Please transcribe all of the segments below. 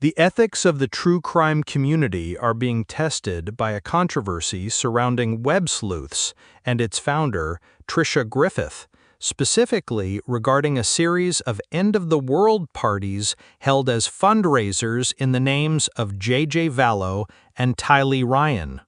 The ethics of the true crime community are being tested by a controversy surrounding Websleuths and its founder, Tricia Griffith, specifically regarding a series of end-of-the-world parties held as fundraisers in the names of J.J. Vallow and Tylee Ryan.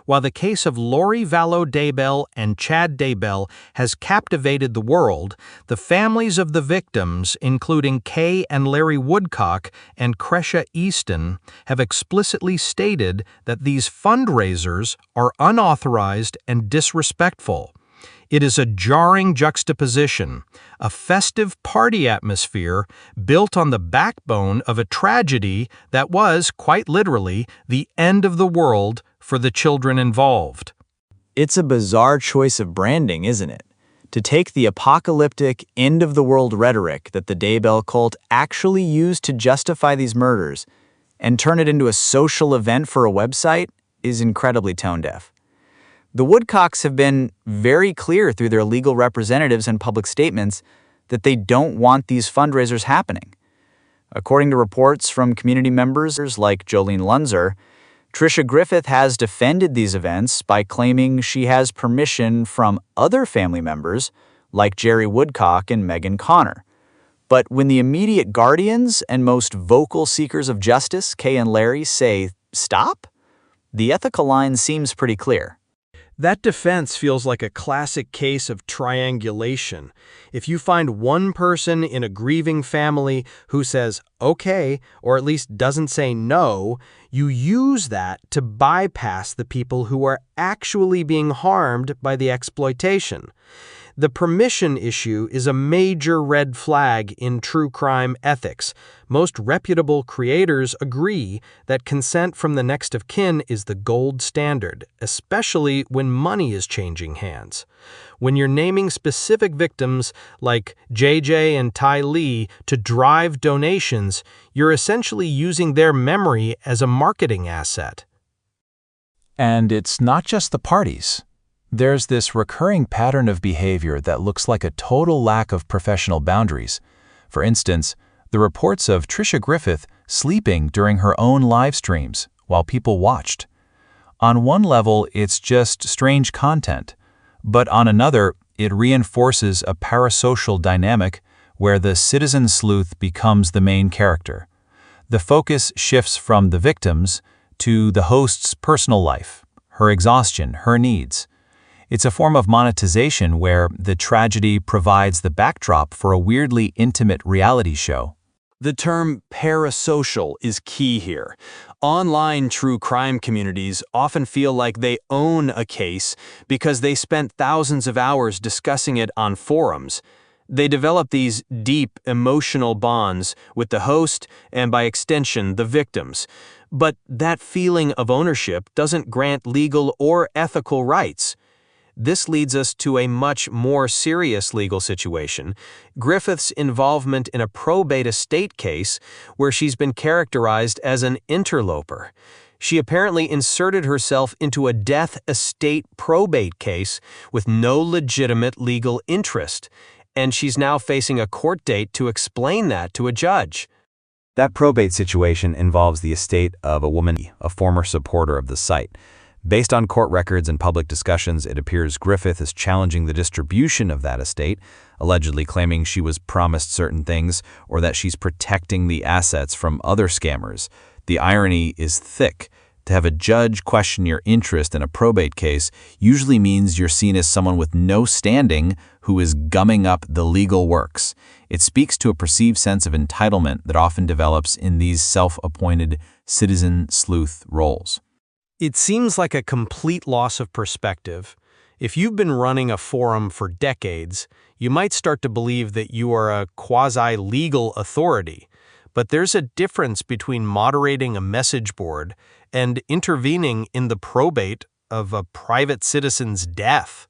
While the case of Lori Vallow Daybell and Chad Daybell has captivated the world, the families of the victims, including Kay and Larry Woodcock and Cresha Easton, have explicitly stated that these fundraisers are unauthorized and disrespectful. It is a jarring juxtaposition, a festive party atmosphere built on the backbone of a tragedy that was, quite literally, the end of the world for the children involved. It's a bizarre choice of branding, isn't it? To take the apocalyptic, end-of-the-world rhetoric that the Daybell cult actually used to justify these murders and turn it into a social event for a website is incredibly tone-deaf. The Woodcocks have been very clear through their legal representatives and public statements that they don't want these fundraisers happening. According to reports from community members like Jolene Lunzer, Tricia Griffith has defended these events by claiming she has permission from other family members like Jerry Woodcock and Megan Connor. But when the immediate guardians and most vocal seekers of justice, Kay and Larry, say stop, the ethical line seems pretty clear. That defense feels like a classic case of triangulation. If you find one person in a grieving family who says, okay, or at least doesn't say no, you use that to bypass the people who are actually being harmed by the exploitation. The permission issue is a major red flag in true crime ethics. Most reputable creators agree that consent from the next of kin is the gold standard, especially when money is changing hands. When you're naming specific victims like JJ and Tylee to drive donations, you're essentially using their memory as a marketing asset. And it's not just the parties. There's this recurring pattern of behavior that looks like a total lack of professional boundaries. For instance, the reports of Tricia Griffith sleeping during her own live streams while people watched. On one level, it's just strange content, but on another, it reinforces a parasocial dynamic where the citizen sleuth becomes the main character. The focus shifts from the victims to the host's personal life, her exhaustion, her needs. It's a form of monetization where the tragedy provides the backdrop for a weirdly intimate reality show. The term parasocial is key here. Online true crime communities often feel like they own a case because they spent thousands of hours discussing it on forums. They develop these deep emotional bonds with the host and, by extension, the victims. But that feeling of ownership doesn't grant legal or ethical rights. This leads us to a much more serious legal situation, Griffith's involvement in a probate estate case where she's been characterized as an interloper. She apparently inserted herself into a death estate probate case with no legitimate legal interest, and she's now facing a court date to explain that to a judge. That probate situation involves the estate of a woman, a former supporter of the site. Based on court records and public discussions, it appears Griffith is challenging the distribution of that estate, allegedly claiming she was promised certain things or that she's protecting the assets from other scammers. The irony is thick. To have a judge question your interest in a probate case usually means you're seen as someone with no standing who is gumming up the legal works. It speaks to a perceived sense of entitlement that often develops in these self-appointed citizen sleuth roles. It seems like a complete loss of perspective. If you've been running a forum for decades, you might start to believe that you are a quasi-legal authority. But there's a difference between moderating a message board and intervening in the probate of a private citizen's death.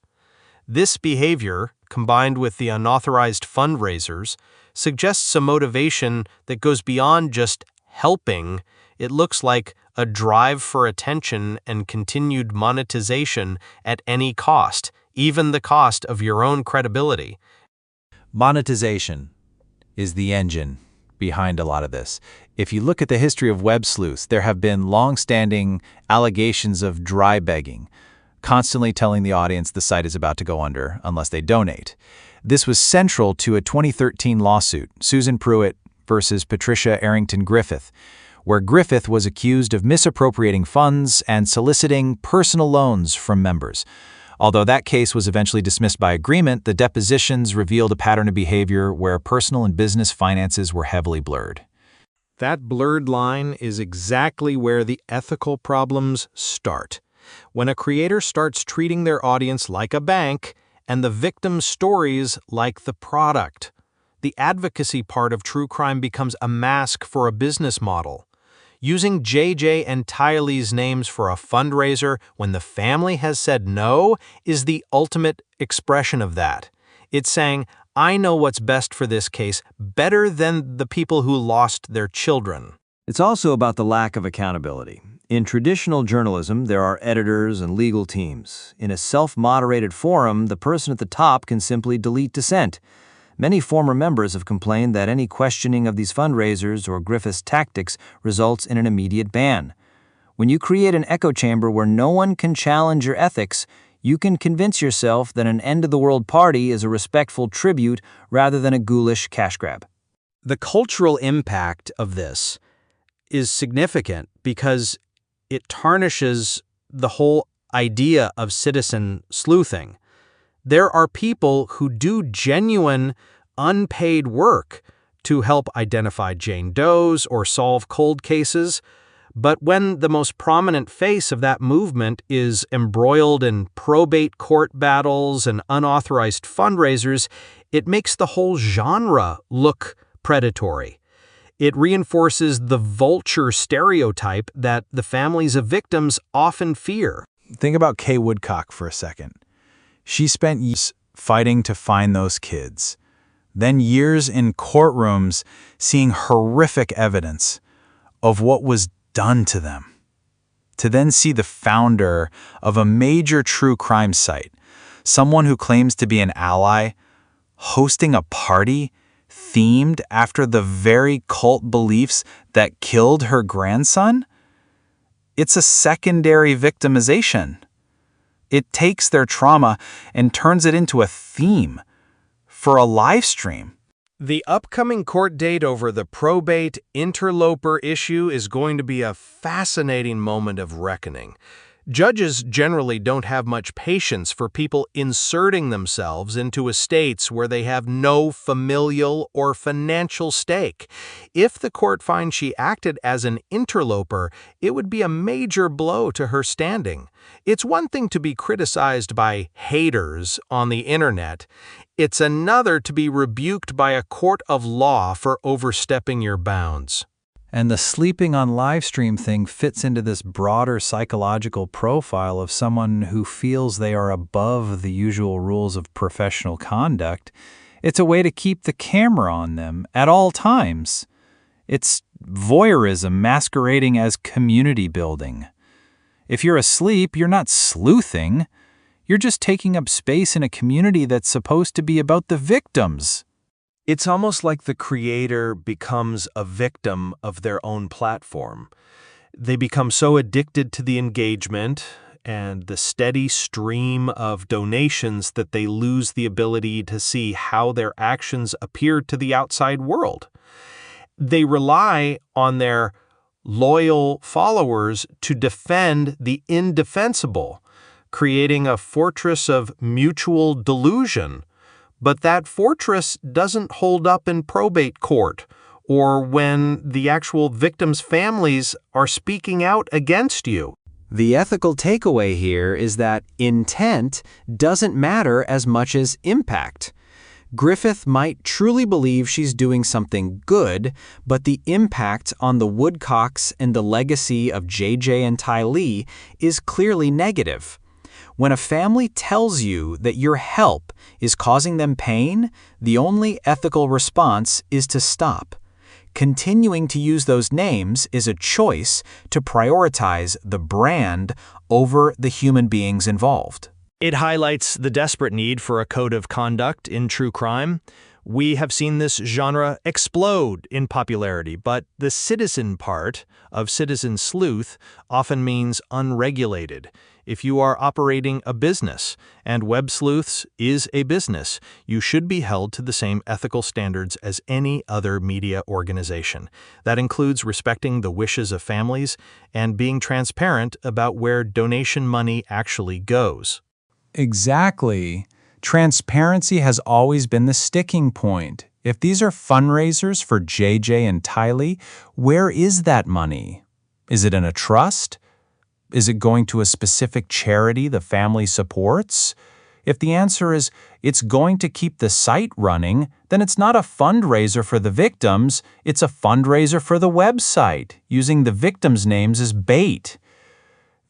This behavior, combined with the unauthorized fundraisers, suggests a motivation that goes beyond just helping. It looks like a drive for attention and continued monetization at any cost, even the cost of your own credibility. Monetization is the engine behind a lot of this. If you look at the history of web sleuths, there have been long-standing allegations of dry begging, constantly telling the audience the site is about to go under unless they donate. This was central to a 2013 lawsuit, Susan Pruitt versus Patricia Arrington Griffith, where Griffith was accused of misappropriating funds and soliciting personal loans from members. Although that case was eventually dismissed by agreement, the depositions revealed a pattern of behavior where personal and business finances were heavily blurred. That blurred line is exactly where the ethical problems start. When a creator starts treating their audience like a bank and the victim's stories like the product, the advocacy part of true crime becomes a mask for a business model. Using JJ and Tylee's names for a fundraiser when the family has said no is the ultimate expression of that. It's saying, I know what's best for this case better than the people who lost their children. It's also about the lack of accountability. In traditional journalism, there are editors and legal teams. In a self-moderated forum, the person at the top can simply delete dissent. Many former members have complained that any questioning of these fundraisers or Griffith's tactics results in an immediate ban. When you create an echo chamber where no one can challenge your ethics, you can convince yourself that an end-of-the-world party is a respectful tribute rather than a ghoulish cash grab. The cultural impact of this is significant because it tarnishes the whole idea of citizen sleuthing. There are people who do genuine, unpaid work to help identify Jane Does or solve cold cases, but when the most prominent face of that movement is embroiled in probate court battles and unauthorized fundraisers, it makes the whole genre look predatory. It reinforces the vulture stereotype that the families of victims often fear. Think about Kay Woodcock for a second. She spent years fighting to find those kids, then years in courtrooms seeing horrific evidence of what was done to them. To then see the founder of a major true crime site, someone who claims to be an ally, hosting a party themed after the very cult beliefs that killed her grandson? It's a secondary victimization. It takes their trauma and turns it into a theme for a live stream. The upcoming court date over the probate interloper issue is going to be a fascinating moment of reckoning. Judges generally don't have much patience for people inserting themselves into estates where they have no familial or financial stake. If the court finds she acted as an interloper, it would be a major blow to her standing. It's one thing to be criticized by haters on the internet. It's another to be rebuked by a court of law for overstepping your bounds. And the sleeping on live stream thing fits into this broader psychological profile of someone who feels they are above the usual rules of professional conduct. It's a way to keep the camera on them at all times. It's voyeurism masquerading as community building. If you're asleep, you're not sleuthing. You're just taking up space in a community that's supposed to be about the victims. It's almost like the creator becomes a victim of their own platform. They become so addicted to the engagement and the steady stream of donations that they lose the ability to see how their actions appear to the outside world. They rely on their loyal followers to defend the indefensible, creating a fortress of mutual delusion. But that fortress doesn't hold up in probate court or when the actual victims' families are speaking out against you. The ethical takeaway here is that intent doesn't matter as much as impact. Griffith might truly believe she's doing something good, but the impact on the Woodcocks and the legacy of JJ and Tylee is clearly negative. When a family tells you that your help is causing them pain, the only ethical response is to stop. Continuing to use those names is a choice to prioritize the brand over the human beings involved. It highlights the desperate need for a code of conduct in true crime. We have seen this genre explode in popularity, but the citizen part of citizen sleuth often means unregulated. If you are operating a business, and Websleuths is a business, you should be held to the same ethical standards as any other media organization. That includes respecting the wishes of families and being transparent about where donation money actually goes. Exactly. Transparency has always been the sticking point. If these are fundraisers for JJ and Tylee, where is that money? Is it in a trust? Is it going to a specific charity the family supports? If the answer is it's going to keep the site running, then it's not a fundraiser for the victims, it's a fundraiser for the website, using the victims' names as bait.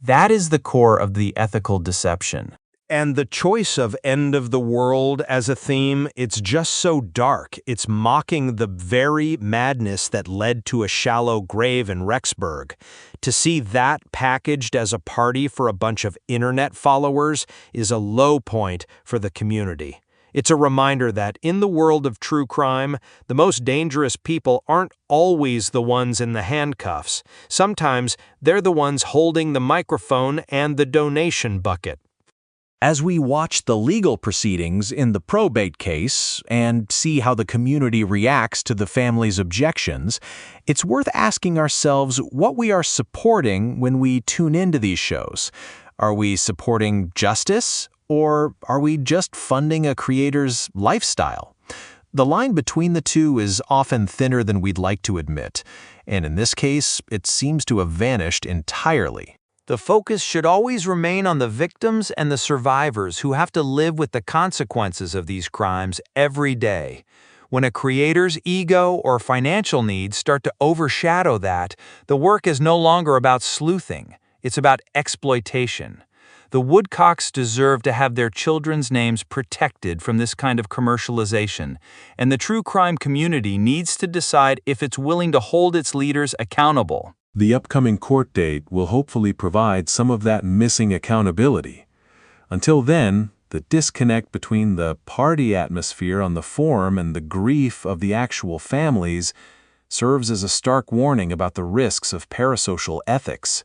That is the core of the ethical deception. And the choice of end of the world as a theme, it's just so dark. It's mocking the very madness that led to a shallow grave in Rexburg. To see that packaged as a party for a bunch of internet followers is a low point for the community. It's a reminder that in the world of true crime, the most dangerous people aren't always the ones in the handcuffs. Sometimes they're the ones holding the microphone and the donation bucket. As we watch the legal proceedings in the probate case and see how the community reacts to the family's objections, it's worth asking ourselves what we are supporting when we tune into these shows. Are we supporting justice, or are we just funding a creator's lifestyle? The line between the two is often thinner than we'd like to admit, and in this case, it seems to have vanished entirely. The focus should always remain on the victims and the survivors who have to live with the consequences of these crimes every day. When a creator's ego or financial needs start to overshadow that, the work is no longer about sleuthing, it's about exploitation. The Woodcocks deserve to have their children's names protected from this kind of commercialization, and the true crime community needs to decide if it's willing to hold its leaders accountable. The upcoming court date will hopefully provide some of that missing accountability. Until then, the disconnect between the party atmosphere on the forum and the grief of the actual families serves as a stark warning about the risks of parasocial ethics.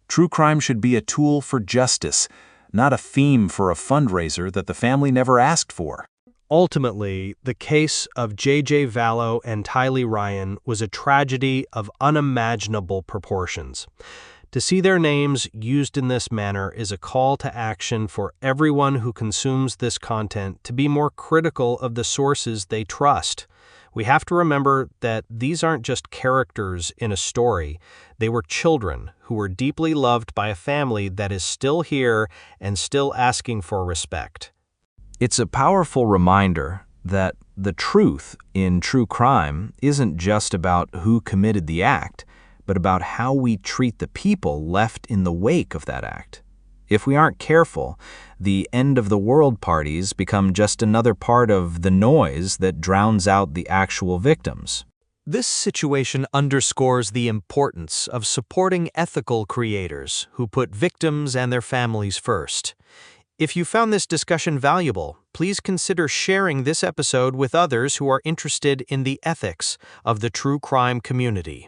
True crime should be a tool for justice, not a theme for a fundraiser that the family never asked for. Ultimately, the case of J.J. Vallow and Tylee Ryan was a tragedy of unimaginable proportions. To see their names used in this manner is a call to action for everyone who consumes this content to be more critical of the sources they trust. We have to remember that these aren't just characters in a story. They were children who were deeply loved by a family that is still here and still asking for respect. It's a powerful reminder that the truth in true crime isn't just about who committed the act, but about how we treat the people left in the wake of that act. If we aren't careful, the end-of-the-world parties become just another part of the noise that drowns out the actual victims. This situation underscores the importance of supporting ethical creators who put victims and their families first. If you found this discussion valuable, please consider sharing this episode with others who are interested in the ethics of the true crime community.